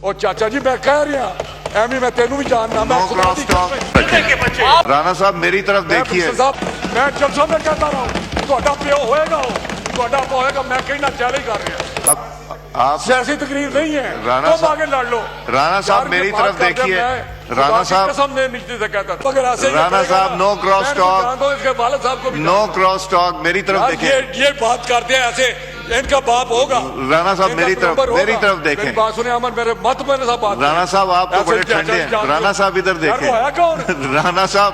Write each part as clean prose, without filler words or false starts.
اور چاچا جی میں کہہ رہا ایمی میں تینوں بھی جاننا میں رانا صاحب میری طرف دیکھیے میں جلسوں میں کہتا رہا ہوں تہاڈا پیو ہوئے گا میں کہنا چیلنج کر رہا آپ سیاسی تقریر نہیں ہے تم آگے لڑ لو رانا صاحب میری طرف دیکھیے رانا صاحب قسم نے نیچے سے کہتا تھا مگر ایسے رانا صاحب نو کراس ٹاک اس کے والد صاحب کو بھی نو کراس ٹاک میری طرف دیکھیں یہ بات کرتے ہیں ایسے ان کا باپ ہوگا رانا صاحب میری طرف دیکھیں بات سنیں عمر میرے مت میں نے بات رانا صاحب آپ تو بڑے ٹھنڈے ہیں رانا صاحب ادھر دیکھیں رانا صاحب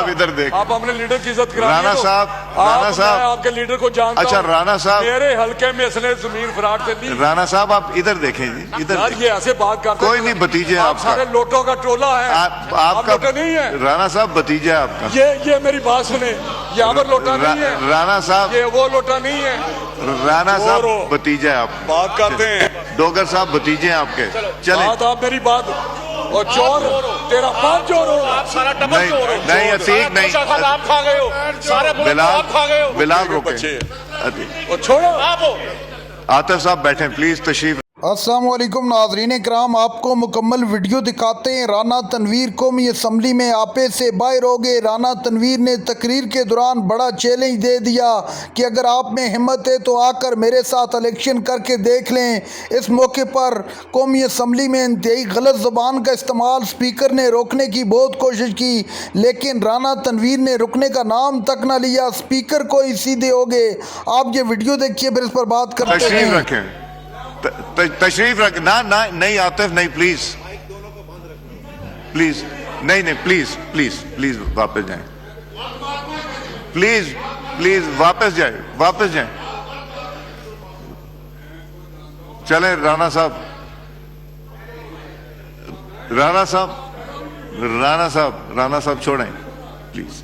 ادھر دیکھیں آپ اپنے لیڈر کی عزت کریں رانا صاحب آپ کے لیڈر کو جانتا اچھا رانا صاحب میرے حلقے میں اس نے زمین فراٹ سے لی رانا صاحب آپ ادھر دیکھیں جی ادھر یہ ایسے بات کرتے کوئی نہیں بھتیجے آپ سارے لوٹوں کا ٹولہ ہے آپ کا نہیں ہے رانا صاحب بھتیجا ہے آپ کا یہ میری بات سنیں یہ عمر لوٹا نہیں ہے رانا صاحب یہ وہ لوٹا نہیں ہے رانا صاحب بھتیجا ہے آپ بات کرتے ہیں ڈوگر صاحب بھتیجے ہیں آپ کے چلیں بات آپ میری بات اور چور تیرا پانچ چور ہو آپ سارا ڈبل چور ہو نہیں عتیق نہیں آپ کھا گئے ہو سارے آپ کھا گئے ہو بلال روکیں اور چھوڑو آپ عاطف صاحب بیٹھیں پلیز تشریف السلام علیکم ناظرین کرام، آپ کو مکمل ویڈیو دکھاتے ہیں۔ رانا تنویر قومی اسمبلی میں آپے سے باہر ہو گئے۔ رانا تنویر نے تقریر کے دوران بڑا چیلنج دے دیا کہ اگر آپ میں ہمت ہے تو آ کر میرے ساتھ الیکشن کر کے دیکھ لیں۔ اس موقع پر قومی اسمبلی میں انتہائی غلط زبان کا استعمال اسپیکر نے روکنے کی بہت کوشش کی، لیکن رانا تنویر نے رکنے کا نام تک نہ لیا، اسپیکر کو ہی سیدھے ہو گئے۔ آپ یہ ویڈیو دیکھیے پھر اس پر بات کرتے ہیں۔ تشریف رکھیں تشریف رکھ نہیں عاطف نہیں پلیز نہیں پلیز واپس جائیں پلیز واپس جائیں چلیں رانا صاحب چھوڑیں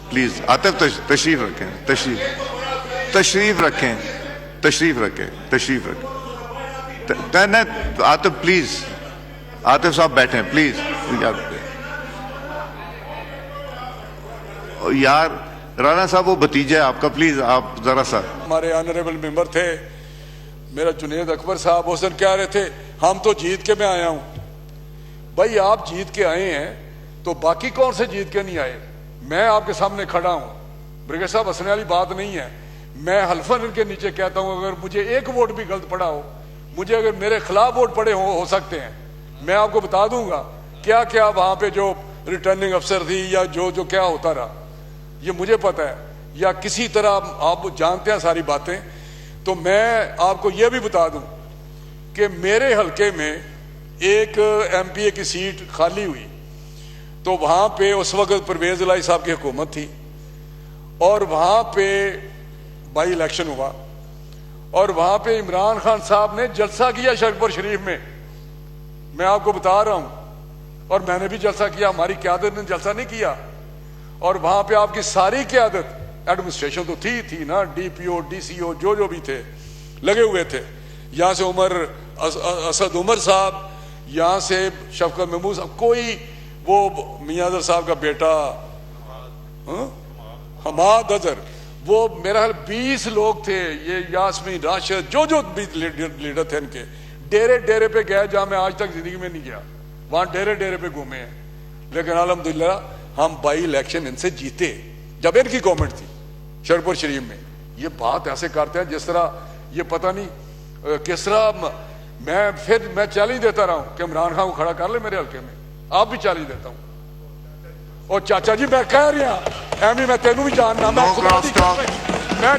پلیز عاطف تشریف رکھیں عاطف پلیز عاطف صاحب بیٹھیں پلیز یار رانا صاحب وہ بھتیجا ہے آپ کا، پلیز آپ ذرا سا ہمارے آنریبل ممبر تھے میرا جنید اکبر صاحب اس دن کہہ رہے تھے ہم تو جیت کے میں آیا ہوں۔ بھائی آپ جیت کے آئے ہیں تو باقی کون سے جیت کے نہیں آئے؟ میں آپ کے سامنے کھڑا ہوں، بریگیڈ صاحب ہنسنے والی بات نہیں ہے، میں حلفاً ان کے نیچے کہتا ہوں اگر مجھے ایک ووٹ بھی غلط پڑا ہو، مجھے اگر میرے خلاف ووٹ پڑے ہو سکتے ہیں، میں آپ کو بتا دوں گا کیا کیا وہاں پہ جو ریٹرننگ افسر تھی یا جو کیا ہوتا رہا، یہ مجھے پتہ ہے، یا کسی طرح آپ جانتے ہیں ساری باتیں۔ تو میں آپ کو یہ بھی بتا دوں کہ میرے حلقے میں ایک ایم پی اے کی سیٹ خالی ہوئی، تو وہاں پہ اس وقت پرویز الہی صاحب کی حکومت تھی اور وہاں پہ بائی الیکشن ہوا اور وہاں پہ عمران خان صاحب نے جلسہ کیا شرپور شریف میں آپ کو بتا رہا ہوں، اور میں نے بھی جلسہ کیا، ہماری قیادت نے جلسہ نہیں کیا، اور وہاں پہ آپ کی ساری قیادت ایڈمنسٹریشن تو تھی نا، D P O D C او جو بھی تھے لگے ہوئے تھے، یہاں سے اسد عمر صاحب، یہاں سے شفقت محمود صاحب، کوئی وہ میاں اظہر صاحب کا بیٹا حماد اظہر، وہ میرا خیال 20 لوگ تھے، یہ یاسمین راشد جو بھی لیڈر تھے ان کے، ڈیرے پہ گئے جہاں میں آج تک زندگی میں نہیں گیا، وہاں ڈیرے پہ گھومے ہیں، لیکن الحمدللہ ہم بائی الیکشن ان سے جیتے جب ان کی گورنمنٹ تھی شرپور شریف میں۔ یہ بات ایسے کرتے ہیں جس طرح یہ پتہ نہیں کس طرح میں چیلنج دیتا رہا ہوں کہ عمران خان کو کھڑا کر لے میرے حلقے میں، آپ بھی چیلنج دیتا ہوں، اور چاچا جی میں کہہ رہا ایمی میں تینوں بھی جاننا، میں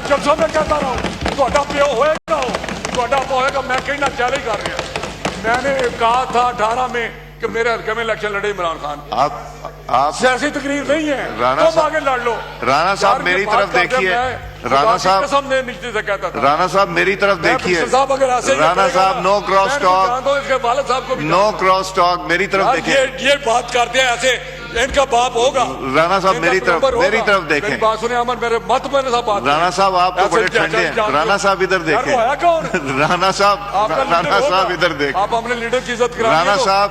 جلسوں میں کہتا رہا ہوں تہاڈا پیو ہوئے گا میں کہنا چیلنج کر رہا، میں نے کہا تھا 18 میں کہ میرے حلقے میں الیکشن لڑے عمران خان، آپ سیاسی تقریر نہیں ہے تم آگے لڑ لو۔ رانا صاحب میری طرف دیکھیے رانا صاحب قسم نے نیچے سے کہتا تھا رانا صاحب میری طرف دیکھیے رانا صاحب نو کراس ٹاک والد صاحب کو نو کراس ٹاک میری طرف دیکھیں، یہ بات کرتے ہیں ایسے ان کا باپ ہوگا۔ رانا صاحب میری طرف دیکھیں، بات سنیں عمر میرے مت میں نے بات، رانا صاحب آپ تو بڑے ٹھنڈے ہیں، رانا صاحب ادھر دیکھیں، رانا صاحب ادھر دیکھیں، آپ اپنے لیڈر کی عزت کریں، رانا صاحب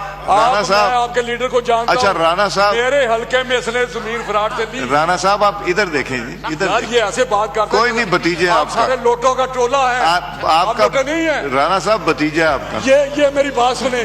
آپ کے لیڈر کو جانتا ہوں، اچھا رانا صاحب میرے حلقے میں اس نے زمین فراٹ سے لی، رانا صاحب آپ ادھر دیکھیں جی ادھر، یہ ایسے بات کرتے کوئی نہیں بھتیجے آپ کا، سارے لوٹوں کا ٹولہ ہے، آپ کا نہیں ہے، رانا صاحب بھتیجا ہے آپ کا، یہ میری بات سنیں،